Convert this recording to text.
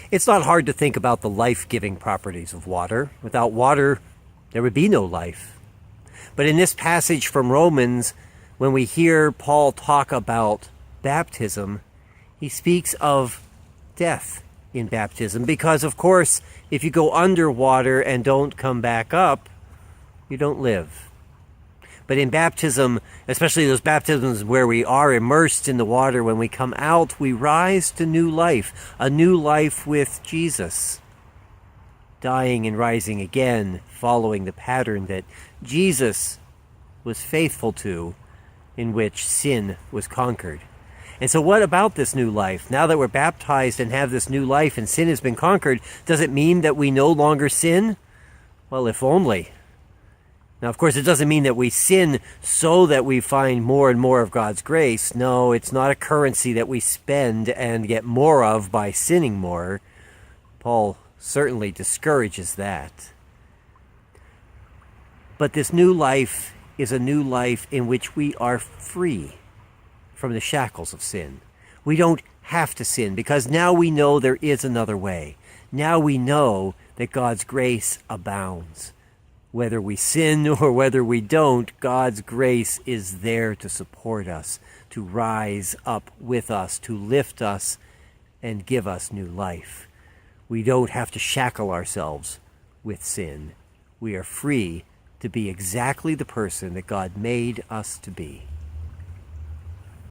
It's not hard to think about the life-giving properties of water. Without water, there would be no life. But in this passage from Romans, when we hear Paul talk about baptism, he speaks of death in baptism. Because, of course, if you go underwater and don't come back up, you don't live. But in baptism, especially those baptisms where we are immersed in the water, when we come out, we rise to new life, a new life with Jesus, dying and rising again, following the pattern that Jesus was faithful to, in which sin was conquered. And so what about this new life? Now that we're baptized and have this new life and sin has been conquered, does it mean that we no longer sin? Well, if only. Now, of course, it doesn't mean that we sin so that we find more and more of God's grace. No, it's not a currency that we spend and get more of by sinning more. Paul certainly discourages that. But this new life is a new life in which we are free from the shackles of sin. We don't have to sin because now we know there is another way. Now we know that God's grace abounds. Whether we sin or whether we don't, God's grace is there to support us, to rise up with us, to lift us, and give us new life. We don't have to shackle ourselves with sin. We are free to be exactly the person that God made us to be.